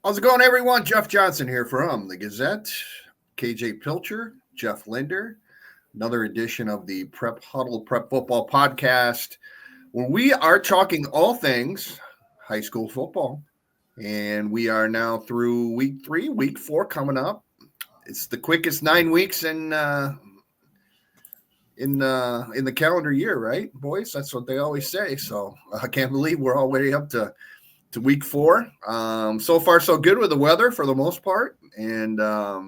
How's it going, everyone? Jeff Johnson here from the Gazette. KJ Pilcher, Jeff Linder, another edition of the Prep Huddle Prep Football Podcast, where we are talking all things high school football. And we are now through week 3, week 4 coming up. It's the quickest 9 weeks in the calendar year, right, boys? That's what they always say. So I can't believe we're already up to week 4. So far, so good with the weather for the most part. And, I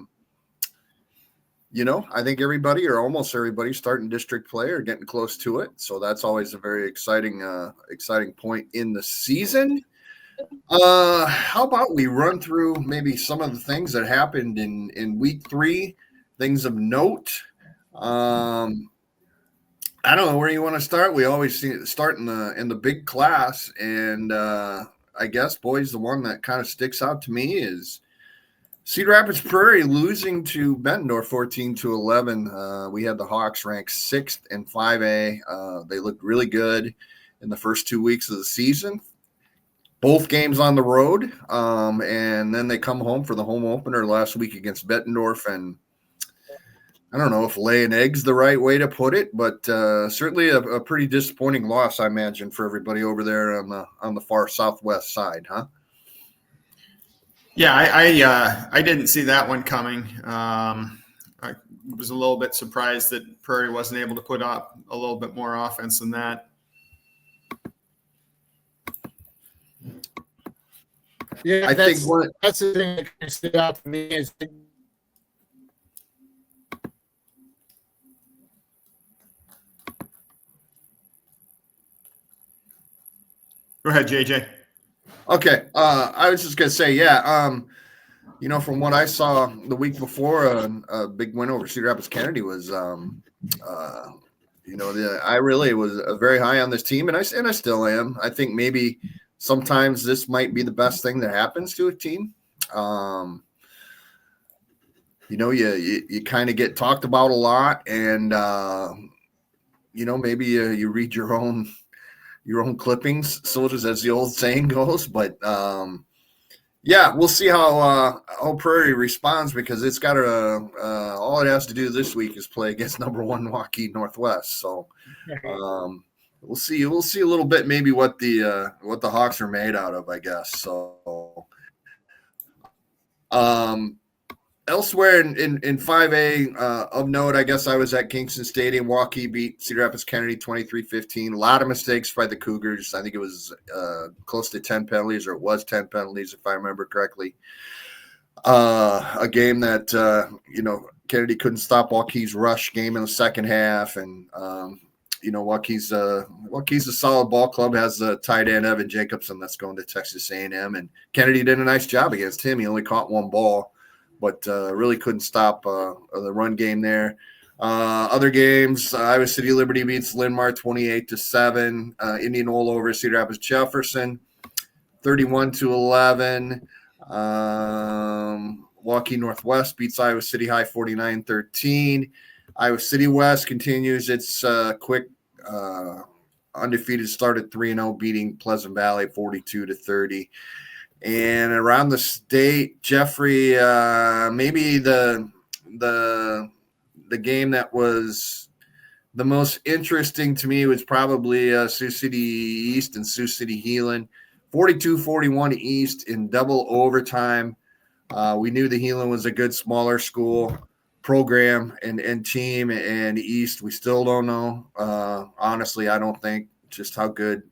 think everybody or almost everybody starting district play or getting close to it. So that's always a very exciting point in the season. How about we run through maybe some of the things that happened in week 3, things of note. I don't know where you want to start. We always start in the big class, and I guess, boys, the one that kind of sticks out to me is Cedar Rapids Prairie losing to Bettendorf 14-11. We had the Hawks ranked 6th in 5A. They looked really good in the first 2 weeks of the season. Both games on the road, and then they come home for the home opener last week against Bettendorf, and I don't know if laying eggs the right way to put it, but certainly a pretty disappointing loss, I imagine, for everybody over there on the far southwest side, huh? Yeah, I didn't see that one coming. I was a little bit surprised that Prairie wasn't able to put up a little bit more offense than that. Yeah, that's the thing that kind of stood out for me is Go ahead, JJ. Okay. I was just going to say, from what I saw the week before, a big win over Cedar Rapids Kennedy was, I really was very high on this team, and I still am. I think maybe sometimes this might be the best thing that happens to a team. You kind of get talked about a lot, and, maybe you read your own clippings, soldiers, as the old saying goes. But we'll see how Prairie responds, because it's got all it has to do this week is play against number 1 Waukee Northwest. So we'll see a little bit maybe what the Hawks are made out of, I guess. So elsewhere in 5A of note, I guess I was at Kingston Stadium. Waukee beat Cedar Rapids Kennedy 23-15. A lot of mistakes by the Cougars. I think it was close to 10 penalties, or it was 10 penalties, if I remember correctly. A game that, Kennedy couldn't stop Waukee's rush game in the second half. And, Waukee's a solid ball club, has a tight end, Evan Jacobson, that's going to Texas A&M. And Kennedy did a nice job against him. He only caught 1 ball, but really couldn't stop the run game there. Other games, Iowa City Liberty beats Linn-Mar 28-7. Indianola over Cedar Rapids Jefferson 31-11. Waukee Northwest beats Iowa City High 49-13. Iowa City West continues its quick undefeated start at 3-0, beating Pleasant Valley 42-30. And around the state, Jeffrey, maybe the game that was the most interesting to me was probably Sioux City East and Sioux City Heelan, 42-41 East in double overtime. We knew the Heelan was a good smaller school program and team, and East we still don't know. Honestly, I don't think just how good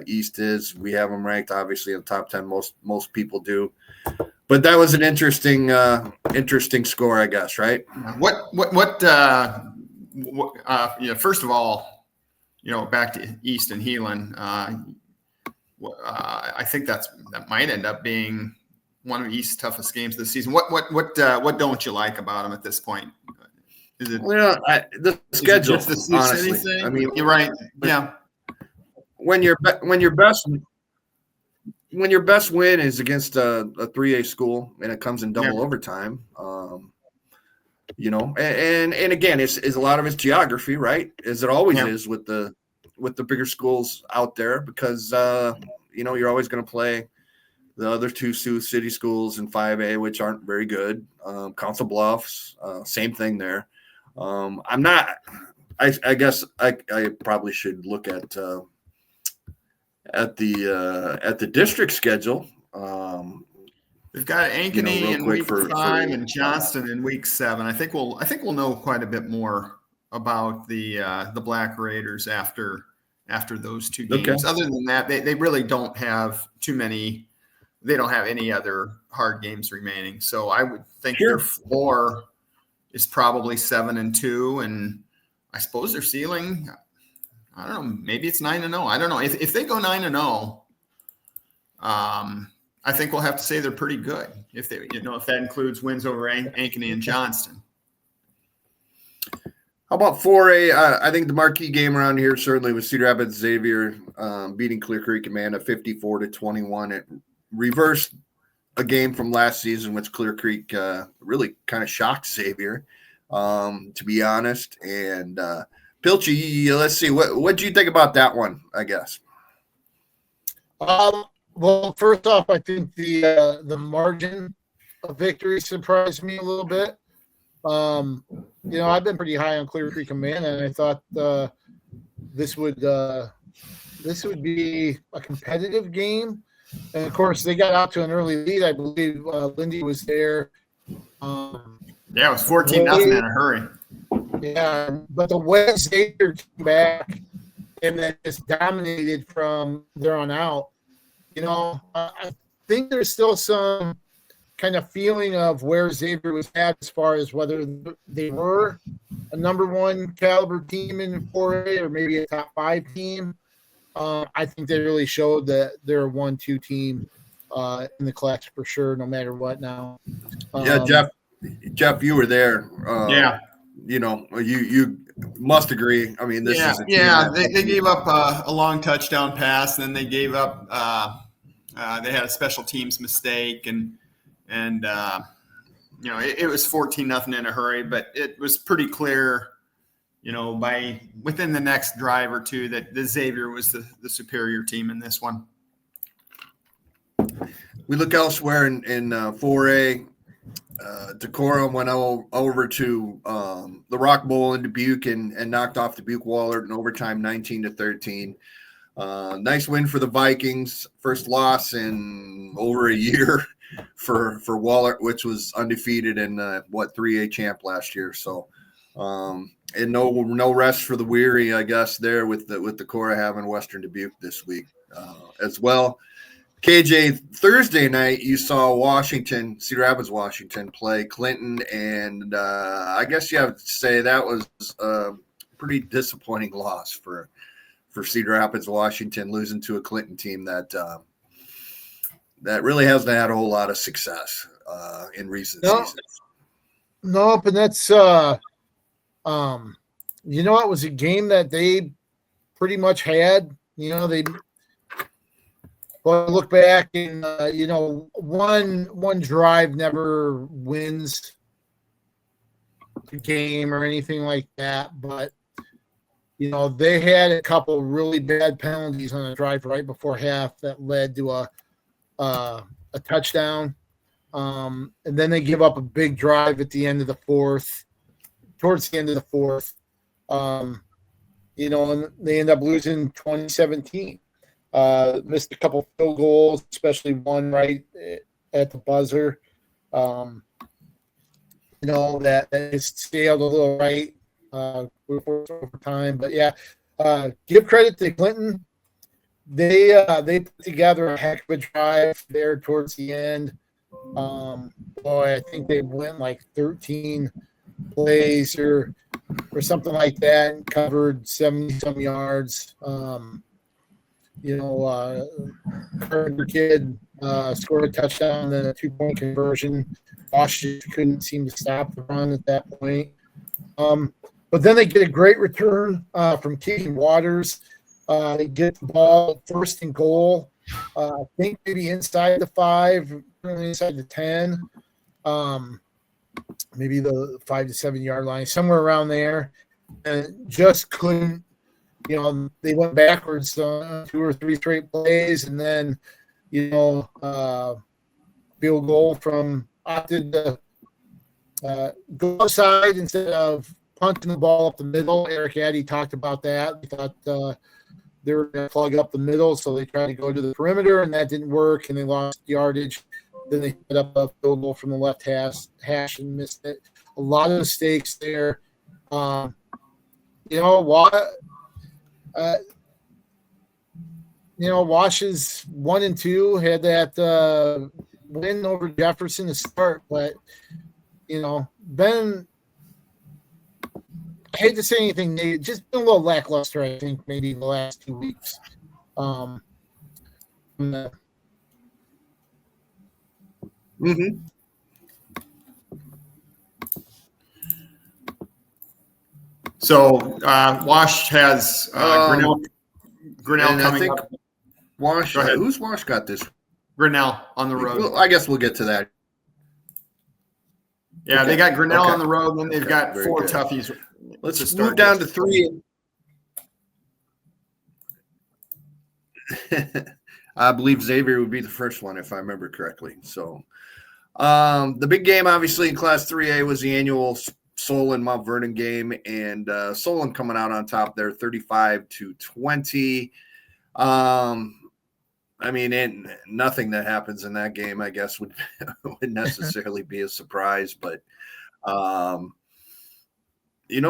East is. We have them ranked obviously in the top 10. Most people do, but that was an interesting score, I guess, right? First of all, back to East and Heelan, I think that might end up being one of East's toughest games this season. What don't you like about them at this point? Is it the schedule? Is it just the honestly, thing? I mean, you're right. Yeah. When your best win is against a 3A school and it comes in double overtime, and again, it's a lot of it's geography, right? As it always is with the bigger schools out there, because you're always going to play the other two Sioux City schools in 5A, which aren't very good. Council Bluffs, same thing there. I'm not. I guess I probably should look at the district schedule. We've got Ankeny in week 5 and Johnston in week 7. I think we'll know quite a bit more about the Black Raiders after those two games. Okay. Other than that, they really don't have too many. They don't have any other hard games remaining. So I would think their floor is probably 7-2, and I suppose their ceiling, I don't know, maybe it's 9-0. I don't know. If they go 9-0, I think we'll have to say they're pretty good. If that includes wins over Ankeny and Johnston. How about 4A? I think the marquee game around here certainly was Cedar Rapids Xavier beating Clear Creek Amanda 54-21. It reversed a game from last season, which Clear Creek really kind of shocked Xavier, to be honest. And Pilcher, let's see, what do you think about that one? I guess. Well, first off, I think the margin of victory surprised me a little bit. I've been pretty high on Clear Creek Amanda, and I thought this would be a competitive game. And of course, they got out to an early lead. I believe Lindy was there. It was 14-0 in a hurry. Yeah, but the way Xavier came back and then just dominated from there on out. I think there's still some kind of feeling of where Xavier was at as far as whether they were a number 1 caliber team in 4A or maybe a top 5 team. I think they really showed that they're a 1-2 team in the class for sure, no matter what now. Jeff, you were there. Yeah. You must agree. I mean, this is a team they gave up a long touchdown pass, and then they gave up they had a special teams mistake, and it was 14-0 in a hurry, but it was pretty clear, by within the next drive or two that the Xavier was the superior team in this one. We look elsewhere in 4A. Decorum went over to the Rock Bowl in Dubuque and knocked off Dubuque Wahlert in overtime 19-13. Nice win for the Vikings. First loss in over a year for Wahlert, which was undefeated in 3A champ last year. So and no rest for the weary, I guess, there with the Cora having Western Dubuque this week as well. KJ, Thursday night, you saw Cedar Rapids, Washington play Clinton, and I guess you have to say that was a pretty disappointing loss for Cedar Rapids, Washington, losing to a Clinton team that really hasn't had a whole lot of success in recent seasons. Nope, and that's it was a game that they pretty much had. But look back and one drive never wins the game or anything like that. But they had a couple really bad penalties on a drive right before half that led to a touchdown. And then they give up a big drive at the end of the fourth, towards the end of the fourth. And they end up losing 2017. Missed a couple field goals, especially one right at the buzzer. That it sailed a little right before time. But give credit to Clinton. They put together a heck of a drive there towards the end. I think they went like 13 plays or something like that and covered 70-some yards. Carter kid scored a touchdown, then a 2-point conversion. Washington couldn't seem to stop the run at that point. But then they get a great return from Keegan Waters. They get the ball first and goal. I think maybe inside the 5, inside the 10. Maybe the 5 to 7 yard line, somewhere around there. And just couldn't. They went backwards 2 or 3 straight plays, and then field goal from opted to go outside instead of punting the ball up the middle. Eric Addy talked about that. They thought they were going to plug up the middle, so they tried to go to the perimeter, and that didn't work, and they lost yardage. Then they set up a field goal from the left hash and missed it. A lot of mistakes there. Wash's 1-2 had that win over Jefferson to start, but Ben, I hate to say anything, just been a little lackluster, I think, maybe the last 2 weeks. So Wash has Grinnell coming up. Wash, who's Wash got this? Grinnell on the road. Well, I guess we'll get to that. Yeah, They got Grinnell on the road, and then they've got 4 toughies. Let's move down to 3. I believe Xavier would be the first one, if I remember correctly. So the big game, obviously, in Class 3A was the annual Solon Mount Vernon game, and Solon coming out on top there, 35-20. Nothing that happens in that game, I guess, would necessarily be a surprise. But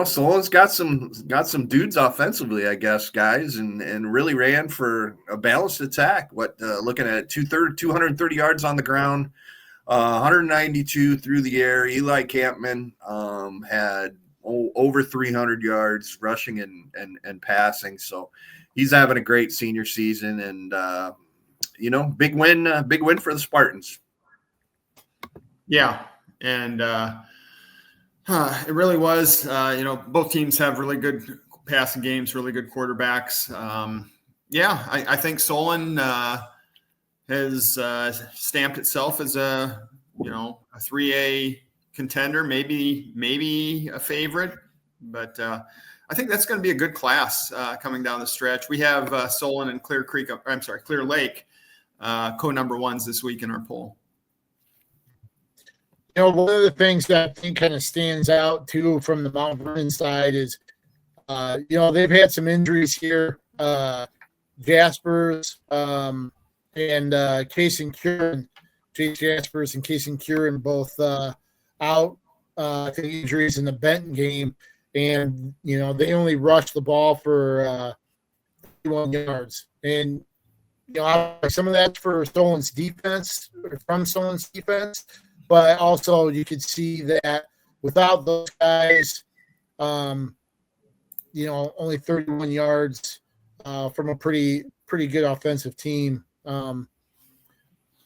Solon's got some dudes offensively, I guess, guys, and really ran for a balanced attack. Looking at 230 yards on the ground, 192 through the air. Eli Campman had over 300 yards rushing and passing. So he's having a great senior season, and big win for the Spartans. Yeah, and it really was. Both teams have really good passing games, really good quarterbacks. I think Solon has stamped itself as a 3A contender, maybe a favorite, but I think that's going to be a good class coming down the stretch. We have Solon and Clear Lake co-number ones this week in our poll. One of the things that I think kind of stands out too from the Mount Vernon side is, they've had some injuries here. Jaspers and Case and Curran, Chase Jaspers and Case and Curran both out. I think injuries in the Benton game, and they only rushed the ball for 31 yards, and some of that's for Solon's defense, or from Solon's defense. But also you could see that without those guys, only 31 yards from a pretty good offensive team.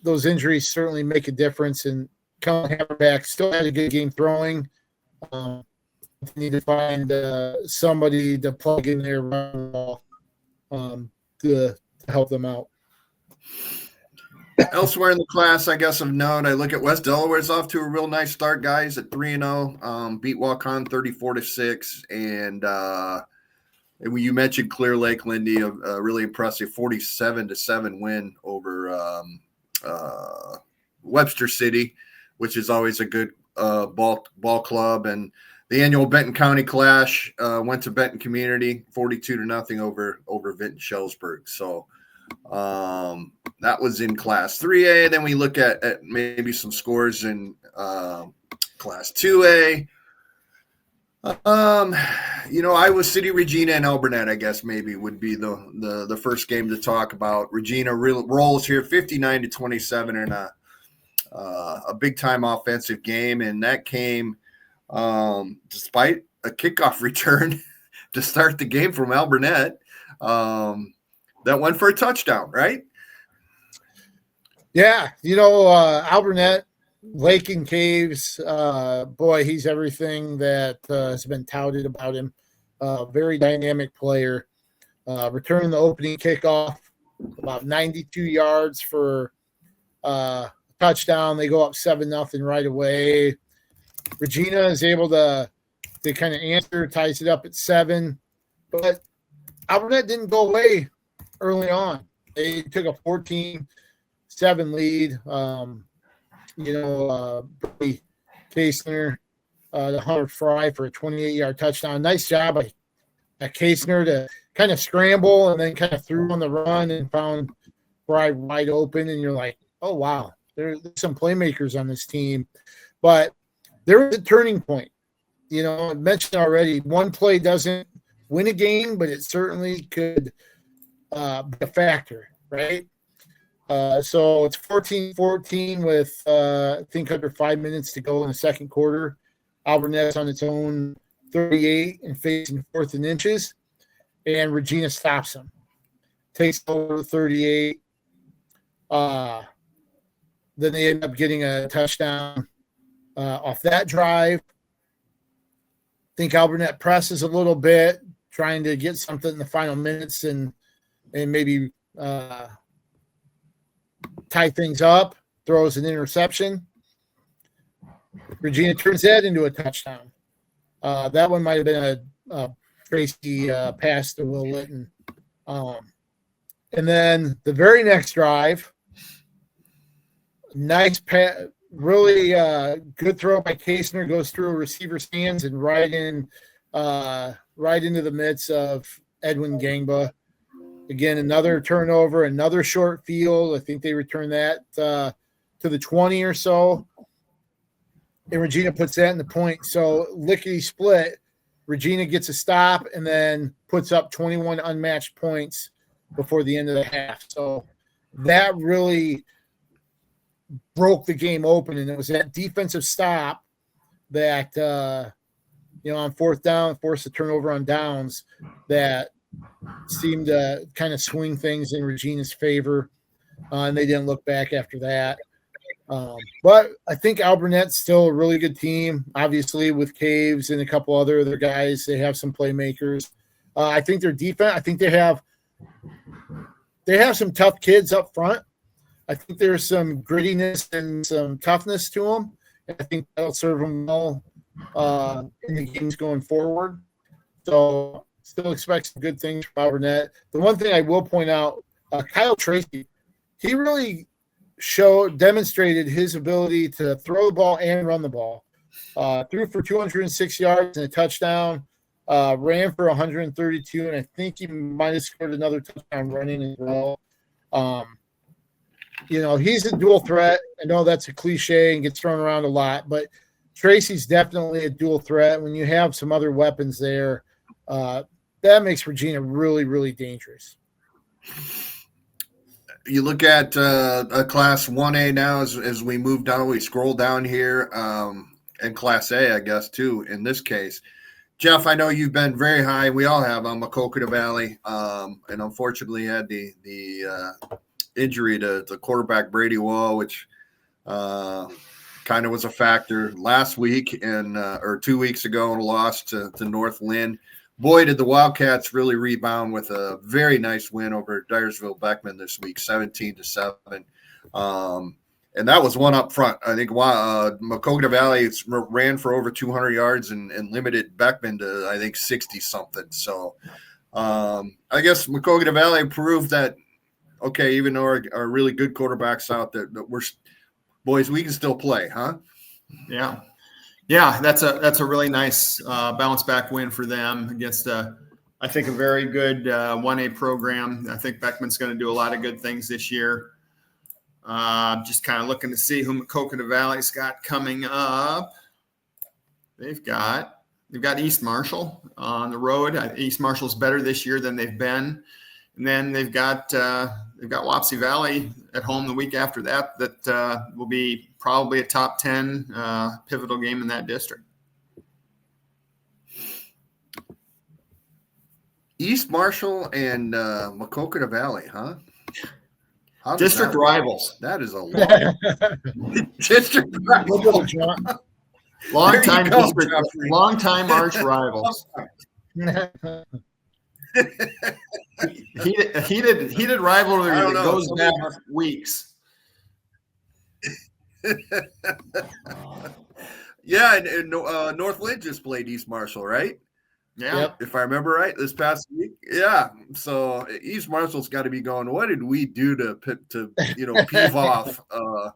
Those injuries certainly make a difference. And Colin Haberback still had a good game throwing. Need to find somebody to plug in there around the ball to help them out. Elsewhere in the class, I guess of note, I look at West Delaware's off to a real nice start, guys, at 3-0. Beat Waukon 34-6, and you mentioned Clear Lake, Lindy, a really impressive 47-7 win over Webster City, which is always a good ball club. And the annual Benton County Clash went to Benton Community 42-0 over Vinton Shellsburg. So that was in Class 3A. Then we look at maybe some scores in Class 2A. Iowa City, Regina, and Alburnett, I guess maybe would be the first game to talk about. Regina rolls here 59-27 in a big time offensive game, and that came despite a kickoff return to start the game from Alburnett. That went for a touchdown, right? Yeah, Alburnett, Lake and Caves, he's everything that has been touted about him. Very dynamic player. Returning the opening kickoff, about 92 yards for a touchdown. They go up 7-0 right away. Regina is able to kind of answer, ties it up at 7. But Alburnett didn't go away early on. They took a 14-7 7 lead. Brady Kasner, the Hunter Fry for a 28-yard touchdown. Nice job by Kasner to kind of scramble and then kind of threw on the run and found Fry wide open. And you're like, oh, wow, there's some playmakers on this team. But there was a turning point. I mentioned already, one play doesn't win a game, but it certainly could be a factor, right? So it's 14-14 with, I think, under 5 minutes to go in the second quarter. Alburnette's on its own 38 and facing 4th and inches, and Regina stops him. Takes over 38. Then they end up getting a touchdown off that drive. I think Alburnette presses a little bit, trying to get something in the final minutes and maybe tie things up, throws an interception. Regina turns that into a touchdown. That one might have been a Tracy pass to Will Litton. And then the very next drive, nice pass, really good throw by Kasner, goes through a receiver's hands and right into the midst of Edwin Gangba. Again, another turnover, another short field. I think they return that to the 20 or so. And Regina puts that in the point. So lickety split, Regina gets a stop and then puts up 21 unmatched points before the end of the half. So that really broke the game open. And it was that defensive stop that, on 4th down, forced a turnover on downs that seemed to kind of swing things in Regina's favor. And they didn't look back after that. But I think Alburnette's still a really good team, obviously, with Caves and a couple other guys. They have some playmakers. I think their defense, I think they have some tough kids up front. I think there's some grittiness and some toughness to them. And I think that'll serve them well in the games going forward. So still expect some good things from Alburnette. The one thing I will point out, Kyle Tracy, he really demonstrated his ability to throw the ball and run the ball. Threw for 206 yards and a touchdown, ran for 132, and I think he might have scored another touchdown running as well. He's a dual threat. I know that's a cliche and gets thrown around a lot, but Tracy's definitely a dual threat. When you have some other weapons there, that makes Regina really, really dangerous. You look at a Class 1A now as we move down, we scroll down here, and Class A, I guess, too, in this case. Jeff, I know you've been very high. We all have on Maquoketa Valley, and unfortunately had the injury to quarterback Brady Wall, which kind of was a factor last week or 2 weeks ago in a loss to North Lynn. Boy, did the Wildcats really rebound with a very nice win over Dyersville Beckman this week, 17-7. And that was one up front. I think Maquoketa Valley ran for over 200 yards and limited Beckman to, I think, 60-something. So I guess Maquoketa Valley proved that, okay, even though our really good quarterbacks out there, that boys, we can still play, huh? Yeah. Yeah, that's a really nice bounce back win for them against I think a very good 1A program. I think Beckman's going to do a lot of good things this year. Just kind of looking to see who Maquoketa Valley's got coming up. They've got East Marshall on the road. East Marshall's better this year than they've been, and then they've got Wapsie Valley at home the week after that. That will be probably a top 10 pivotal game in that district. East Marshall and Maquoketa Valley, huh? District rivals. That is a long district rivals. Long time arch rivals. Heated rivalry that goes back weeks. Yeah, and North Lynn just played East Marshall, right? Yeah, if I remember right, this past week. Yeah, so East Marshall's got to be going, what did we do to peeve off the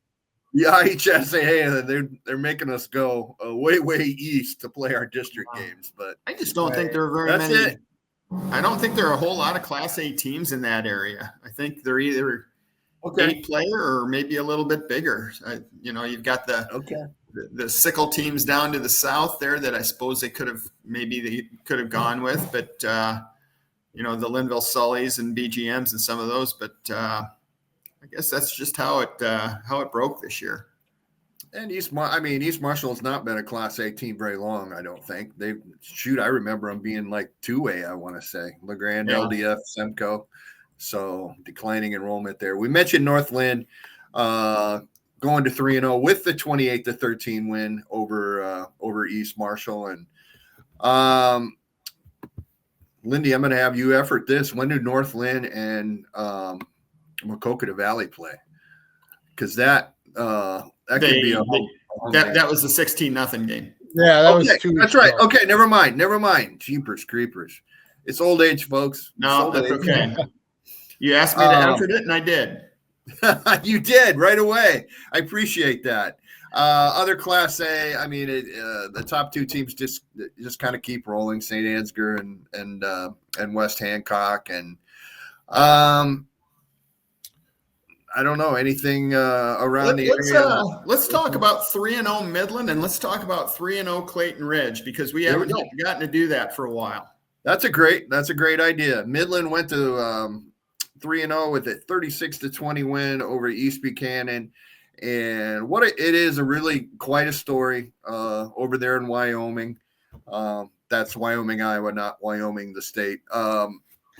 IHSAA? They're making us go way east to play our district games. But I just don't think there are very many. It. I don't think there are a whole lot of Class A teams in that area. I think they're either 8-player or maybe a little bit bigger. You've got the sickle teams down to the south there that I suppose they could have gone with, but the Linville Sullies and BGMs and some of those. But I guess that's just how it broke this year. And East Marshall has not been a Class A team very long, I don't think. I remember them being like 2A, I want to say. LeGrand, LDF, Semco. So declining enrollment there. We mentioned Northland going to 3-0 with the 28-13 win over East Marshall. And Lindy, I'm going to have you effort this. When do Northland and Maquoketa Valley play? Because that could be that was the 16-0 game. Yeah, that was 2 That's right. Okay, never mind. Jeepers creepers. It's old age, folks. No, that's okay. You asked me to effort it, and I did. You did right away. I appreciate that. Other Class A, the top 2 teams just kind of keep rolling. St. Ansgar and West Hancock, and I don't know anything around the area. Let's talk about 3-0 Midland, and let's talk about 3-0 Clayton Ridge, because we haven't gotten to do that for a while. That's a great idea. Midland went to 3-0 with a 36-20 win over East Buchanan. And what it is really quite a story over there in Wyoming. That's Wyoming, Iowa, not Wyoming, the state.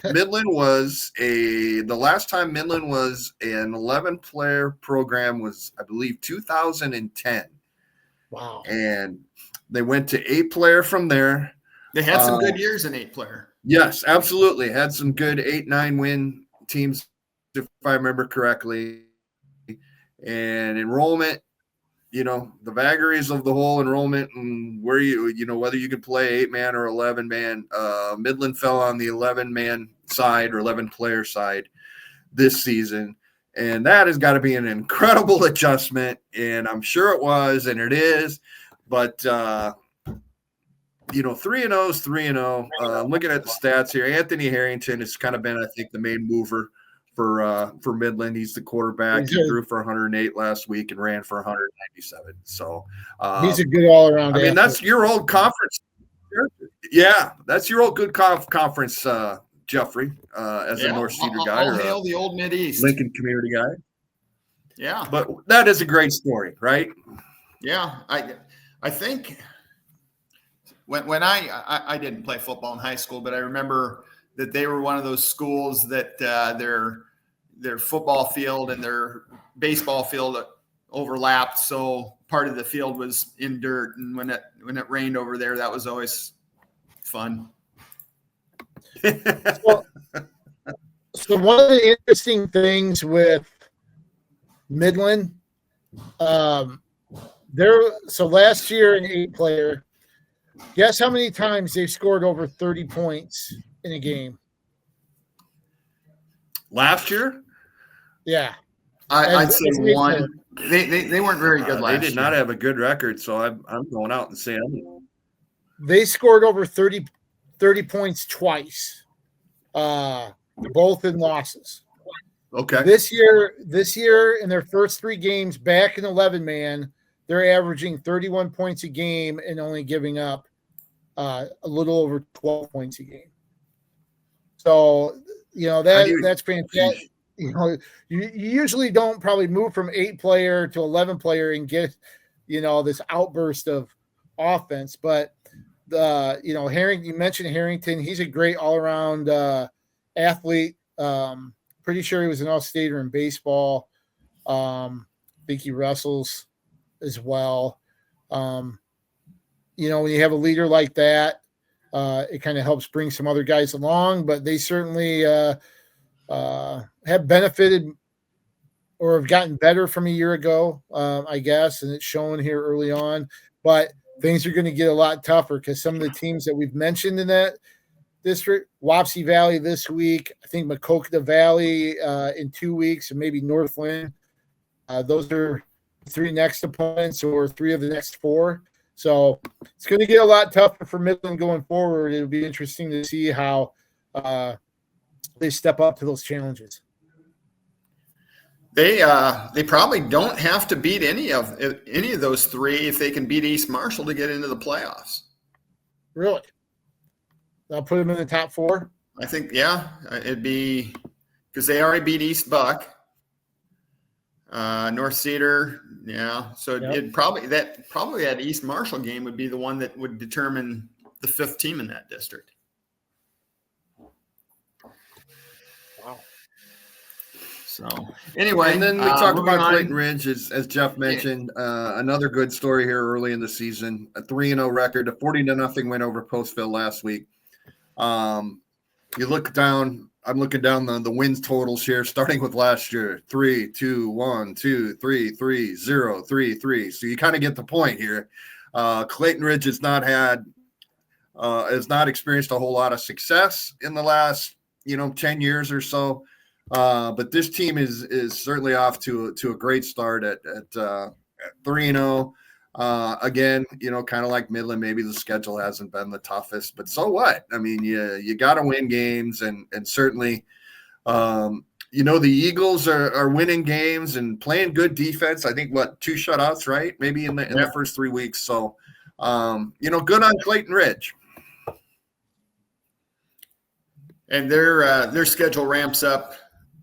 Midland was the last time Midland was an 11-player program was, I believe, 2010. Wow. And they went to 8-player from there. They had some good years in 8-player. Yes, absolutely. Had some good 8-9 win teams, if I remember correctly. And enrollment, the vagaries of the whole enrollment and where whether you could play 8-man or 11-man. Midland fell on the 11-man side or 11-player side this season. And that has got to be an incredible adjustment. And I'm sure it was, and it is. But, 3-0 is 3-0. Looking at the stats here, Anthony Harrington has kind of been, I think, the main mover for Midland. He's the quarterback. He threw for 108 last week and ran for 197. So he's a good all-around. That's your old conference. Yeah, that's your old good conference, Jeffrey, as a North Cedar guy. All hail the old Mid-East. Lincoln community guy. Yeah. But that is a great story, right? Yeah. I think when I didn't play football in high school, but I remember that they were one of those schools that their football field and their baseball field overlapped. So part of the field was in dirt. And when it rained over there, that was always fun. So one of the interesting things with Midland, so last year in 8-player, guess how many times they scored over 30 points in a game? Last year? Yeah. I'd say one. They weren't very good last year. They did not have a good record, so I'm going out and saying they scored over 30 points twice, both in losses. Okay. This year in their first 3 games back in 11-man, they're averaging 31 points a game and only giving up a little over 12 points a game. So, that's fantastic. You usually don't probably move from 8-player to 11-player and get, this outburst of offense. But Harrington, you mentioned Harrington. He's a great all-around athlete. Pretty sure he was an all-stater in baseball. I think he wrestles as well. When you have a leader like that, it kind of helps bring some other guys along, but they certainly have benefited or have gotten better from a year ago, I guess, and it's shown here early on. But things are going to get a lot tougher because some of the teams that we've mentioned in that district. Wapsie Valley this week. I think Maquoketa Valley in 2 weeks, and maybe Northland. Those are 3 next opponents, or 3 of the next 4. So it's going to get a lot tougher for Midland going forward. It'll be interesting to see how they step up to those challenges. They probably don't have to beat any of those 3 if they can beat East Marshall to get into the playoffs. Really? I'll put them in the top 4. I think, yeah, it'd be because they already beat East Buck, North Cedar, yeah. So it probably that East Marshall game would be the one that would determine the 5th team in that district. Wow. So anyway, and then we talked about Clayton Ridge, as Jeff mentioned. Another good story here early in the season. A 3-0 record, a 40-0 win over Postville last week. You look down. I'm looking down the wins totals here, starting with last year: 3, 2, 1, 2, 3, 3, 0, 3, 3. So you kind of get the point here. Clayton Ridge has not experienced a whole lot of success in the last 10 years or so. But this team is certainly off to a great start at 3-0. Again, kind of like Midland, maybe the schedule hasn't been the toughest, but so what? I mean, you got to win games, and certainly, the Eagles are winning games and playing good defense. I think 2 shutouts, right? Maybe in the first 3 weeks. So, good on Clayton Ridge. And their schedule ramps up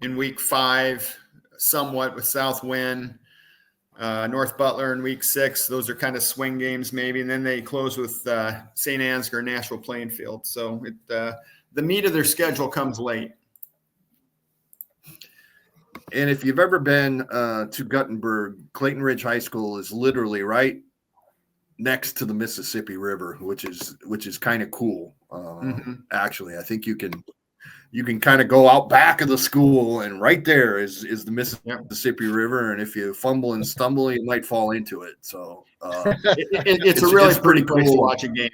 in week 5 somewhat with Southwind, North Butler in week 6. Those are kind of swing games maybe, and then they close with St. Ansgar, Nashville Plainfield. So the meat of their schedule comes late. And if you've ever been to Guttenberg, Clayton Ridge High School is literally right next to the Mississippi River, which is kind of cool. Actually, I think you can kind of go out back of the school, and right there is the Mississippi River. And if you fumble and stumble, you might fall into it. So it's a really pretty cool place to watch a game.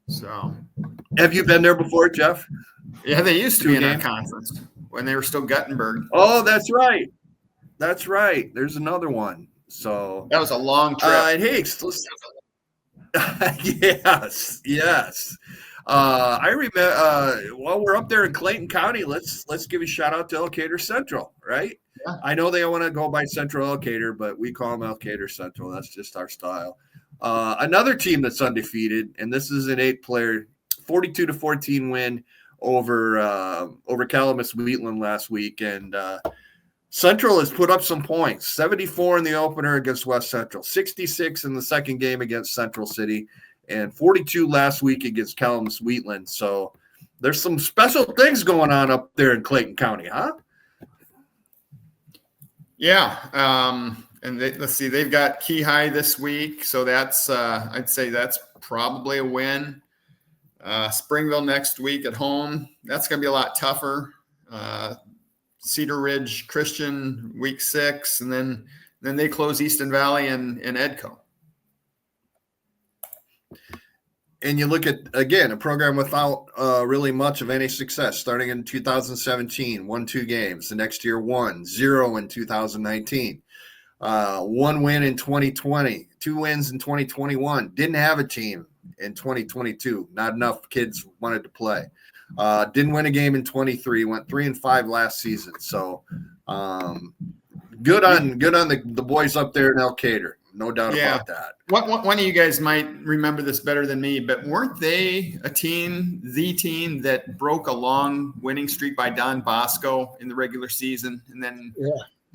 So, have you been there before, Jeff? Yeah, they used to be in our conference when they were still Guttenberg. Oh, that's right. That's right. There's another one. So that was a long trip. Hey, yes. I remember while we're up there in Clayton County, let's give a shout out to Elkader Central, right? Yeah. I know they want to go by Central Elkader, but we call them Elkader Central. That's just our style. Another team that's undefeated, and this is an 8-player 42-14 win over Calamus Wheatland last week, and Central has put up some points: 74 in the opener against West Central, 66 in the second game against Central City, and 42 last week against Calamus Wheatland. So there's some special things going on up there in Clayton County, huh? Yeah. And let's see, they've got Key High this week. So that's, I'd say that's probably a win. Springville next week at home. That's going to be a lot tougher. Cedar Ridge Christian week 6. And then they close Easton Valley and Edco. And you look at, again, a program without really much of any success. Starting in 2017, won 2 games. The next year, 0 in 2019. 1 win in 2020. 2 wins in 2021. Didn't have a team in 2022. Not enough kids wanted to play. Didn't win a game in 23. Went 3-5 last season. So good on the boys up there in Elkader. No doubt about that. One of you guys might remember this better than me, but weren't they the team that broke a long winning streak by Don Bosco in the regular season, and then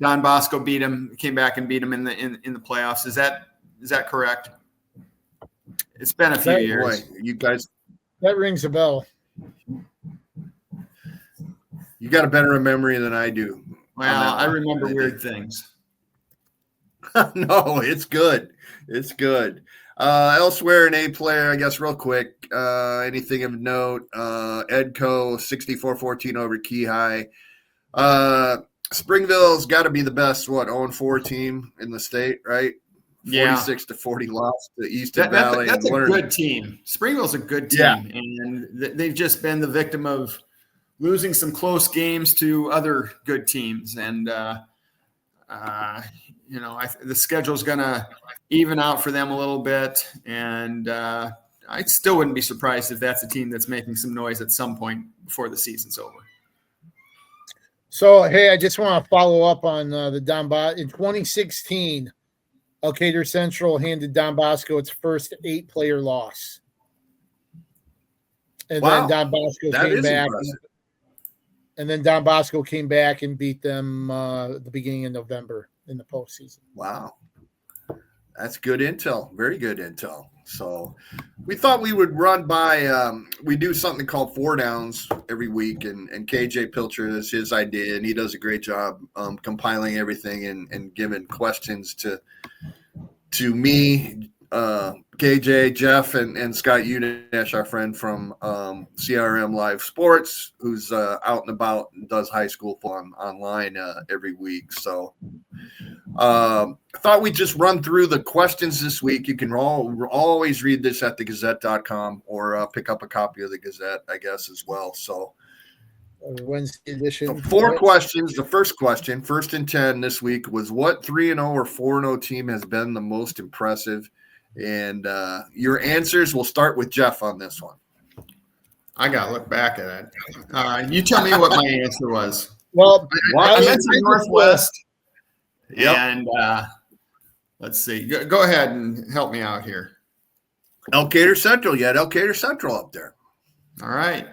Don Bosco came back and beat them in the playoffs? Is that correct? It's been a few years. Boy, you guys, that rings a bell. You got a better memory than I do. Well, I remember weird things. No, it's good. It's good. Elsewhere, an 8-player, I guess, real quick. Anything of note? Edco 64-14 over Key High. Springville's got to be the best 0-4 team in the state, right? 46-40 loss to Easton Valley. That's a good team. Springville's a good team, and they've just been the victim of losing some close games to other good teams. And the schedule's going to even out for them a little bit. And I still wouldn't be surprised if that's a team that's making some noise at some point before the season's over. So, hey, I just want to follow up on the Don Bosco. In 2016, Elkader Central handed Don Bosco its first 8-player loss. And then Don Bosco came back. And then Don Bosco came back and beat them at the beginning of November in the postseason. Wow. That's good intel. Very good intel. So we thought we would run by we do something called 4 Downs every week, and KJ Pilcher is his idea, and he does a great job compiling everything and giving questions to me, KJ, Jeff, and Scott Udash, our friend from CRM Live Sports, who's out and about and does high school fun online every week. So I thought we'd just run through the questions this week. You can always read this at thegazette.com or pick up a copy of the Gazette, I guess, as well. So Wednesday edition. So 4 questions. The first question, 1st and 10 this week, was what 3-0 or 4-0 team has been the most impressive? And your answers, we'll start with Jeff on this one. I got to look back at it. You tell me what my answer was. Well, I mentioned Northwest. Yep. And let's see. Go ahead and help me out here. Elkader Central. You had Elkader Central up there. All right.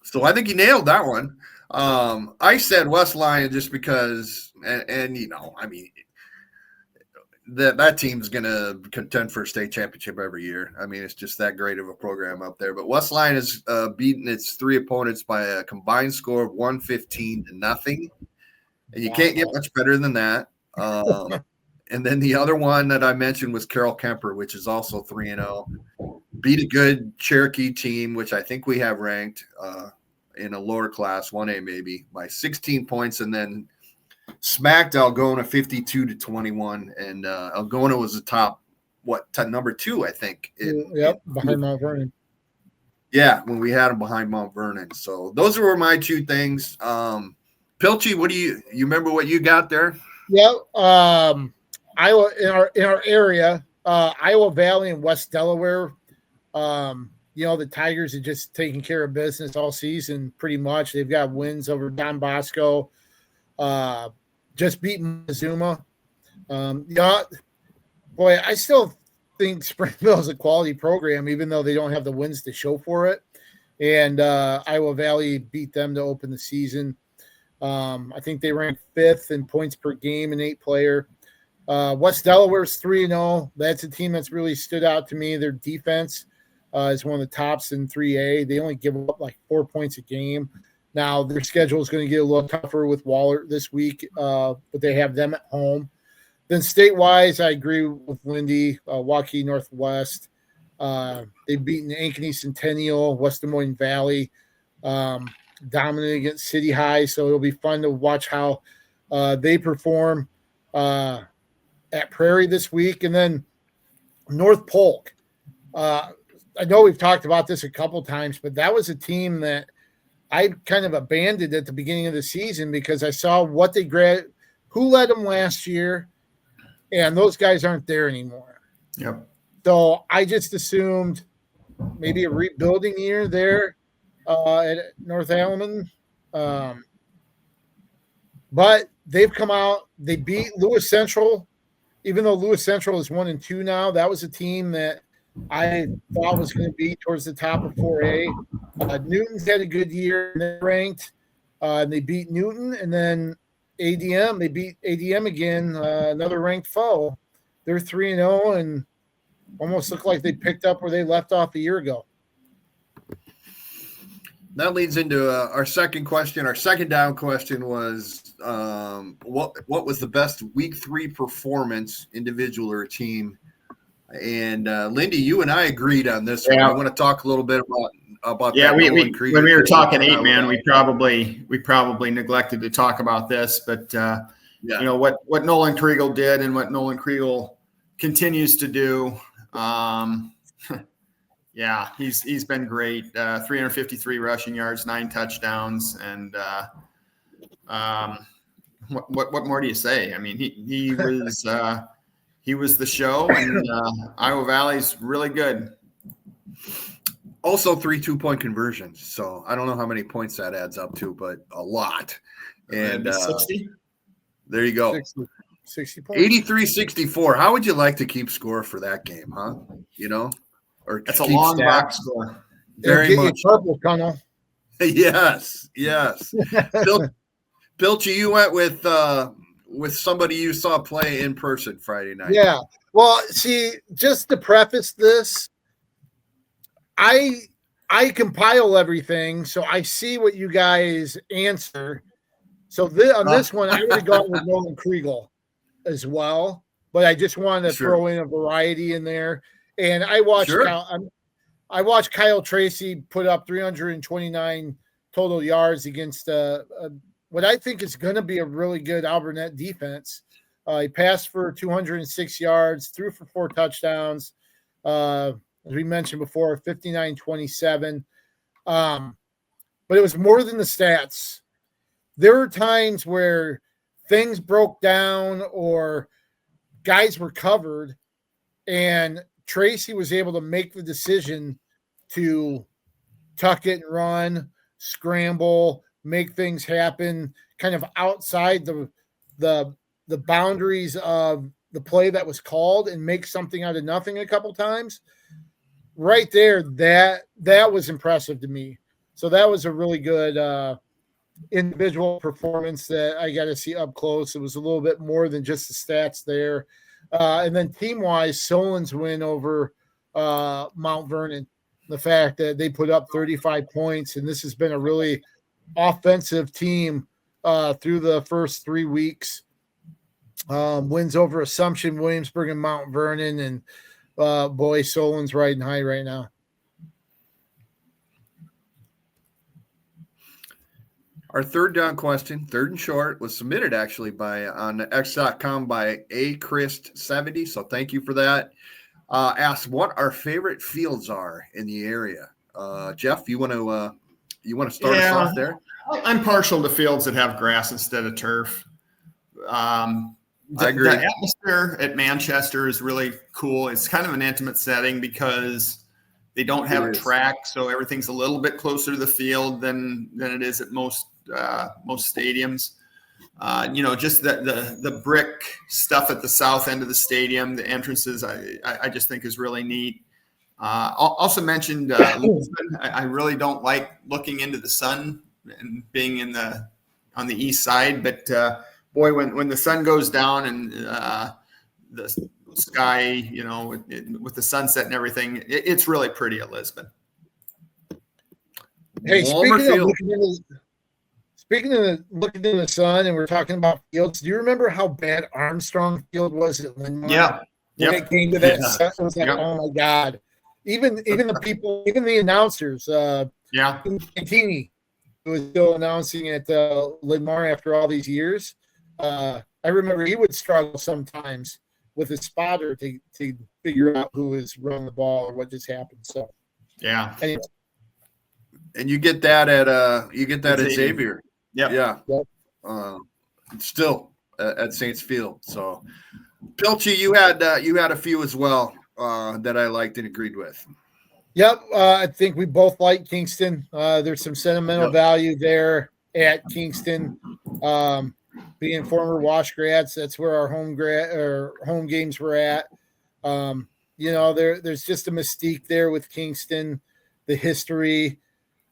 So I think you nailed that one. I said West Lyon just because, and that team's going to contend for a state championship every year. I mean, it's just that great of a program up there. But West Lyon has beaten its 3 opponents by a combined score of 115-0. And you can't get much better than that. And then the other one that I mentioned was Carroll Kemper, which is also 3-0. Beat a good Cherokee team, which I think we have ranked in a lower class, 1A maybe, by 16 points, and then smacked Algona 52-21. And Algona was the top, number 2, I think. Behind Mount Vernon. Yeah, when we had them behind Mount Vernon. So those were my 2 things. Pilchy, what do you remember what you got there? Yeah, Iowa in our area, Iowa Valley and West Delaware. The Tigers are just taking care of business all season pretty much. They've got wins over Don Bosco, just beating Zuma. I still think Springville is a quality program, even though they don't have the wins to show for it. And Iowa Valley beat them to open the season. I think they ranked 5th in points per game in 8-player. West Delaware's 3-0. That's a team that's really stood out to me. Their defense is one of the tops in 3A. They only give up like 4 points a game. Now, their schedule is going to get a little tougher with Waller this week, but they have them at home. Then state-wise, I agree with Lindy, Waukee Northwest. They've beaten Ankeny Centennial, West Des Moines Valley, dominant against City High, so it'll be fun to watch how they perform at Prairie this week. And then North Polk. I know we've talked about this a couple times, but that was a team that I kind of abandoned at the beginning of the season because I saw what they who led them last year, and those guys aren't there anymore. Yep. So I just assumed maybe a rebuilding year there at North Alleman. But they've come out, they beat Lewis Central, even though Lewis Central is 1-2 now. That was a team that I thought was going to be towards the top of 4A. Newton's had a good year, and they're ranked. They beat Newton, and then ADM, they beat ADM again, another ranked foe. They're 3-0 and almost look like they picked up where they left off a year ago. That leads into our second question. Our second down question was what was the best week 3 performance, individual or team? And Lindy, you and I agreed on this one. I want to talk a little bit about that. When we were talking 8-man, we probably neglected to talk about this, but what Nolan Kriegel did and what Nolan Kriegel continues to do. Yeah, he's been great. 353 rushing yards, 9 touchdowns, and what more do you say? I mean, he was the show, and Iowa Valley's really good. Also 3 2-point conversions. So I don't know how many points that adds up to, but a lot. And 60. There you go. 60 points. 83-64. How would you like to keep score for that game, huh? Or that's a long box score. Very much. Purple tunnel. Yes. Pilcher, you went with somebody you saw play in person Friday night. Yeah. Well, see, just to preface this, I compile everything, so I see what you guys answer. So on this one, I would have gone with Nolan Kriegel as well, but I just wanted to throw in a variety in there. And I watched Kyle Tracy put up 329 total yards against what I think is going to be a really good Albernet defense. He passed for 206 yards, threw for 4 touchdowns. As we mentioned before, 59-27. But it was more than the stats. There were times where things broke down or guys were covered, and Tracy was able to make the decision to tuck it and run, scramble, make things happen kind of outside the boundaries of the play that was called and make something out of nothing a couple times. Right there, that was impressive to me. So that was a really good individual performance that I got to see up close. It was a little bit more than just the stats there. And then team-wise, Solon's win over Mount Vernon, the fact that they put up 35 points, and this has been a really offensive team through the first 3 weeks. Wins over Assumption, Williamsburg, and Mount Vernon, and boy, Solon's riding high right now. Our third down question, third and short, was submitted actually on X.com by Christ70. So thank you for that. Asked what our favorite fields are in the area. Jeff, you want to start us off there? I'm partial to fields that have grass instead of turf. I agree. The atmosphere at Manchester is really cool. It's kind of an intimate setting because they don't have a track, so everything's a little bit closer to the field than it is at most stadiums. Just the brick stuff at the south end of the stadium, the entrances, I just think is really neat. Also mentioned Lisbon. I really don't like looking into the sun and being on the east side, but boy, when the sun goes down and the sky, with the sunset and everything, it's really pretty at Lisbon. Hey, speaking of looking in the sun, and we're talking about fields, do you remember how bad Armstrong Field was at Lindmar? Yeah. When it came to that sun, it was like, oh my God. Even the people, even the announcers, Cantini, who was still announcing at Lindmar after all these years, I remember he would struggle sometimes with a spotter to figure out who was running the ball or what just happened. So yeah. Anyway. And you get that at Xavier. Yep. Yeah. Yep. Still at Saints Field. So Pilcher, you had a few as well that I liked and agreed with. Yep. I think we both like Kingston. There's some sentimental value there at Kingston. Being former Wash grads, that's where our home games were at. There's just a mystique there with Kingston, the history.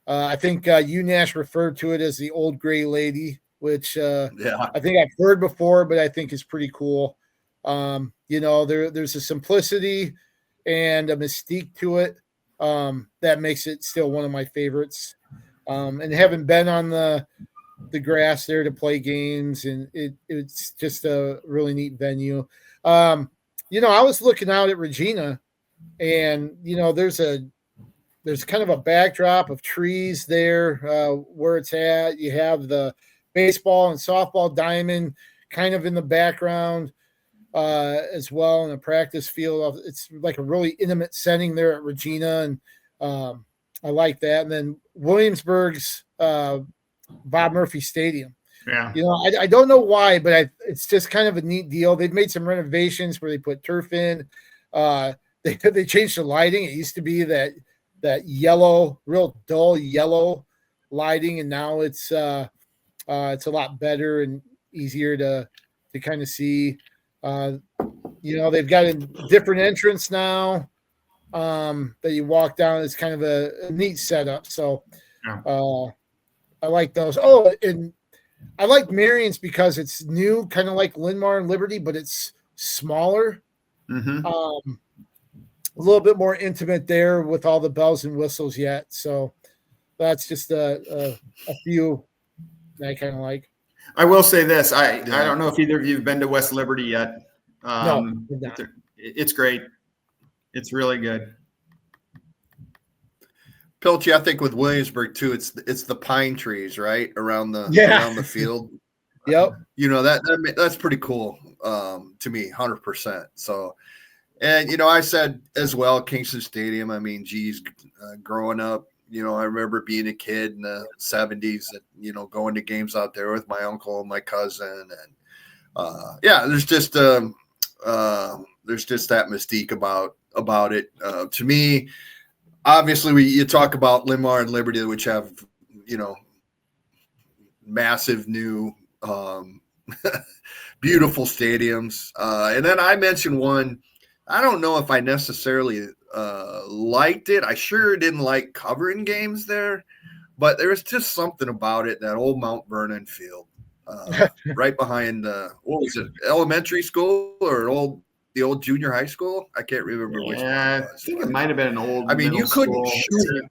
I think UNash referred to it as the old gray lady, which I think I've heard before, but I think is pretty cool. There's a simplicity and a mystique to it that makes it still one of my favorites. And having been on the grass there to play games, and it's just a really neat venue. I was looking out at Regina, and there's kind of a backdrop of trees there where it's at. You have the baseball and softball diamond kind of in the background. as well in the practice field. It's like a really intimate setting there at Regina, and I like that. And then Williamsburg's Bob Murphy Stadium. Yeah. I don't know why, but it's just kind of a neat deal. They've made some renovations where they put turf in. They changed the lighting. It used to be that yellow, real dull yellow lighting, and now it's a lot better and easier to kind of see. They've got a different entrance now that you walk down. It's kind of a neat setup. So I like those. Oh, and I like Marion's because it's new, kind of like Linmar and Liberty, but it's smaller. Mm-hmm. A little bit more intimate there with all the bells and whistles yet. So that's just a few that I kind of like. I will say this. I don't know if either of you have been to West Liberty yet. No, it's great. It's really good. Pilcher, I think with Williamsburg too, it's the pine trees right around the field. Yep. That's pretty cool to me, 100%. So, and I said as well, Kingston Stadium. I mean, geez, growing up, I remember being a kid in the 70s, and going to games out there with my uncle and my cousin, and there's just that mystique about it. To me, obviously, you talk about Linmar and Liberty, which have massive new beautiful stadiums, and then I mentioned one. I don't know if I necessarily liked it. I sure didn't like covering games there, but there was just something about it, that old Mount Vernon field, right behind what was it, elementary school or the old junior high school? I can't remember which one it was. I think it might have been an old. I mean, you couldn't shoot.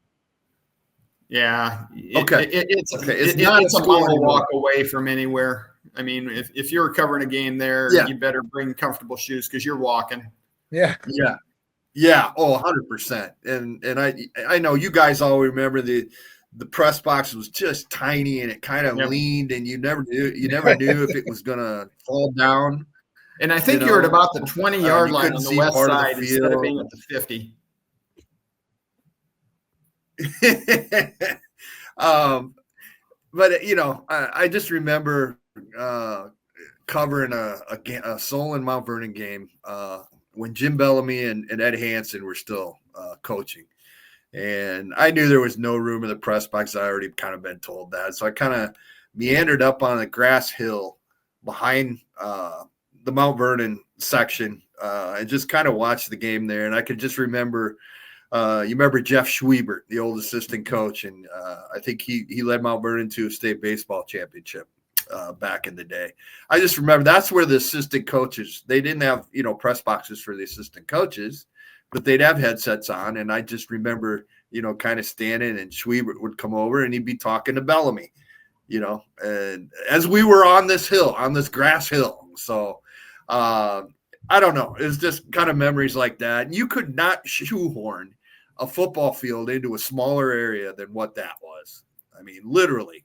Yeah. Okay. It's not a mile walk away from anywhere. I mean, if you're covering a game there, you better bring comfortable shoes because you're walking. Yeah. Yeah. Yeah. Oh, 100%. And I know you guys all remember the press box was just tiny and it kind of leaned, and you never knew if it was gonna fall down. And I think you're at about the 20-yard line on the west side instead of being at the 50. But I just remember covering a Solon Mount Vernon game when Jim Bellamy and Ed Hansen were still coaching, and I knew there was no room in the press box. I already kind of been told that, so I kind of meandered up on a grass hill behind the Mount Vernon section and just kind of watched the game there. And I could just remember. You remember Jeff Schwiebert, the old assistant coach, and I think he led Mount Vernon to a state baseball championship back in the day. I just remember that's where the assistant coaches, they didn't have press boxes for the assistant coaches, but they'd have headsets on, and I just remember kind of standing, and Schwiebert would come over and he'd be talking to Bellamy, and as we were on this hill, on this grass hill. So I don't know, it's just kind of memories like that. You could not shoehorn a football field into a smaller area than what that was. I mean, literally,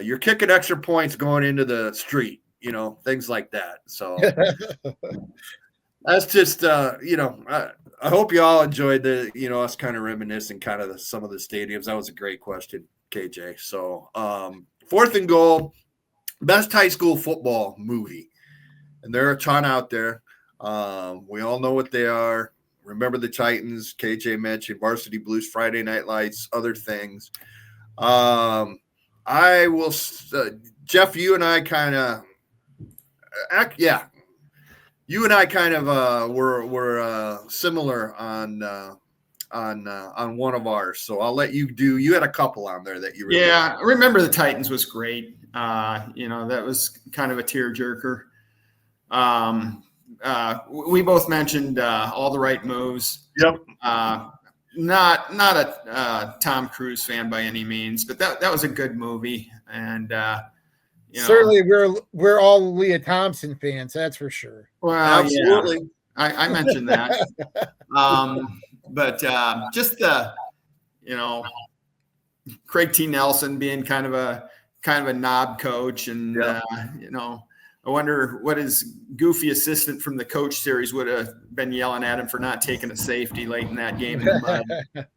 you're kicking extra points going into the street, things like that. So that's just, I hope you all enjoyed us kind of reminiscing kind of some of the stadiums. That was a great question, KJ. So 4th and goal, best high school football movie. And there are a ton out there. We all know what they are. Remember the Titans, KJ mentioned Varsity Blues, Friday Night Lights, other things. I will, Jeff, you and I kind of, were similar on one of ours. So I'll let you do. You had a couple on there that you really liked. I remember the Titans was great. That was kind of a tearjerker. We both mentioned All the Right Moves. Yep. Not a Tom Cruise fan by any means, but that was a good movie. And certainly we're all Leah Thompson fans, that's for sure. Well, absolutely. Yeah, I mentioned that. But just Craig T. Nelson being kind of a knob coach, and I wonder what his goofy assistant from the coach series would have been yelling at him for not taking a safety late in that game in the mud.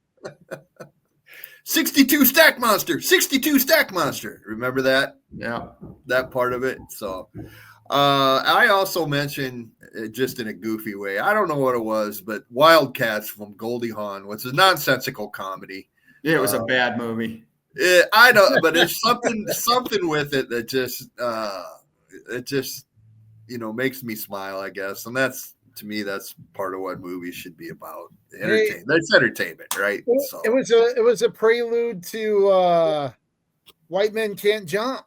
62 stack monster, 62 stack monster. Remember that? Yeah. That part of it. So I also mentioned just in a goofy way, I don't know what it was, but Wildcats from Goldie Hawn was a nonsensical comedy. Yeah, it was a bad movie. I know, but there's something with it that just makes me smile, I guess. And that's, to me, that's part of what movies should be about. That's entertainment, right? So it was a prelude to White Men Can't Jump.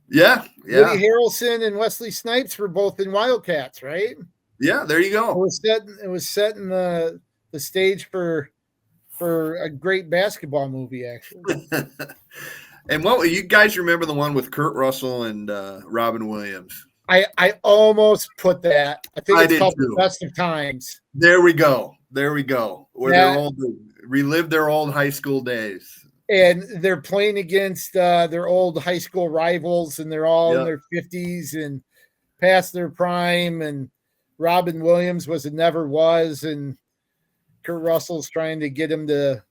Yeah. Woody Harrelson and Wesley Snipes were both in Wildcats, right? Yeah, there you go. It was setting the stage for a great basketball movie, actually. And what you guys remember the one with Kurt Russell and Robin Williams? I almost put that. I think it's called too. Best of Times. There we go. Where they relive their old high school days. And they're playing against their old high school rivals, and they're all in their 50s and past their prime. And Robin Williams never was, and Kurt Russell's trying to get him to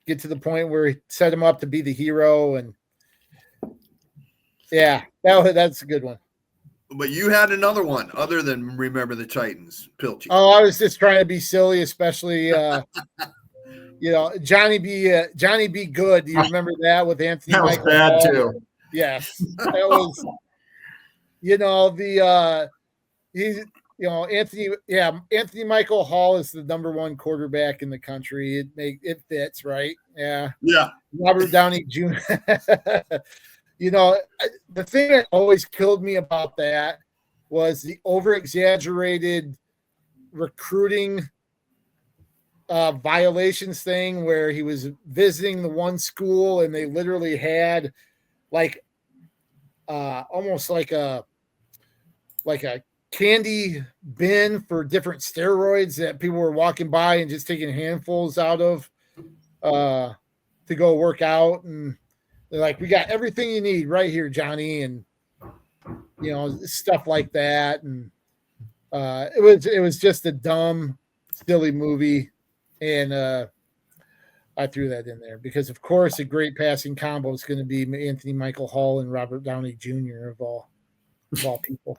get to the point where he set him up to be the hero. And yeah, that's a good one. But you had another one other than Remember the Titans, Pilcher. Oh, I was just trying to be silly, especially Johnny Be Good. Do you remember that with Anthony? That was Michael bad Hall? too. Yes, that was. Anthony Michael Hall is the number one quarterback in the country. It fits, right? Yeah. Robert Downey Jr. The thing that always killed me about that was the over-exaggerated recruiting violations thing, where he was visiting the one school and they literally had almost like a candy bin for different steroids that people were walking by and just taking handfuls out of to go work out. And they're like, we got everything you need right here, Johnny. And, stuff like that. And it was just a dumb, silly movie. And I threw that in there because, of course, a great passing combo is going to be Anthony Michael Hall and Robert Downey Jr. of all people.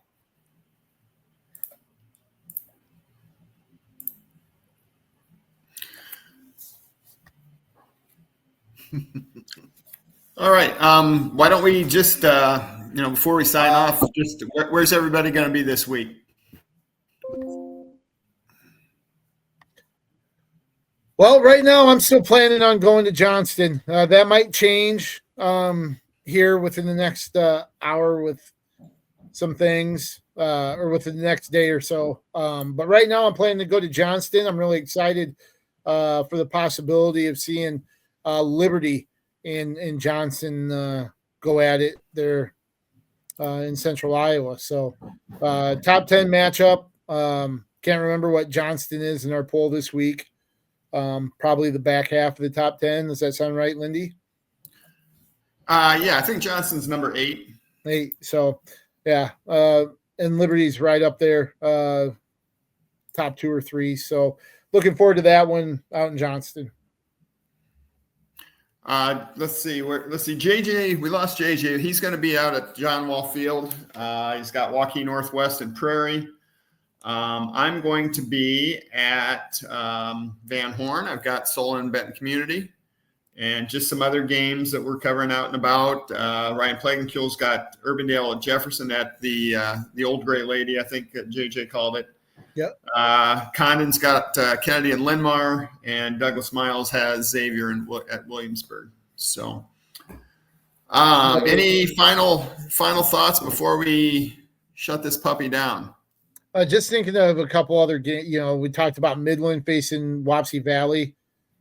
All right. Why don't we just, before we sign off, just where's everybody going to be this week? Well, right now I'm still planning on going to Johnston. That might change here within the next hour with some things or within the next day or so. But right now I'm planning to go to Johnston. I'm really excited for the possibility of seeing Liberty in Johnson go at it there in Central Iowa. So top 10 matchup. Can't remember what Johnston is in our poll this week. Probably the back half of the top 10. Does that sound right, Lindy? I think Johnston's number 8. 8. So yeah. And Liberty's right up there, top 2 or 3. So looking forward to that one out in Johnston. Let's see. JJ, we lost JJ. He's going to be out at John Wall Field. He's got Waukee Northwest and Prairie. I'm going to be at Van Horn. I've got Solon and Benton Community, and just some other games that we're covering out and about. Ryan Plagenkuhl's got Urbandale at Jefferson at the Old Gray Lady, I think JJ called it. Yep. Condon's got Kennedy and Linmar, and Douglas Miles has Xavier at Williamsburg. So, any final thoughts before we shut this puppy down? Just thinking of a couple other games. We talked about Midland facing Wapsie Valley.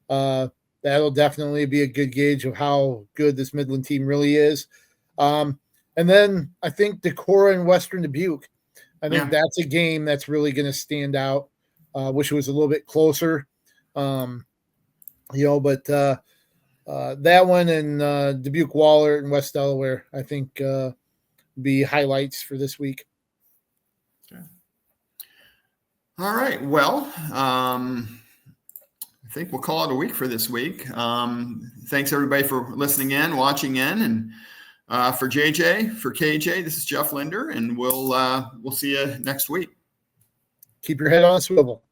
That'll definitely be a good gauge of how good this Midland team really is. And then I think Decorah and Western Dubuque. I think that's a game that's really going to stand out. Wish it was a little bit closer, but that one and Dubuque Waller and West Delaware, I think be highlights for this week. Okay. All right. Well, I think we'll call it a week for this week. Thanks everybody for listening in, watching in, and for JJ, for KJ, this is Jeff Linder, and we'll see you next week. Keep your head on a swivel.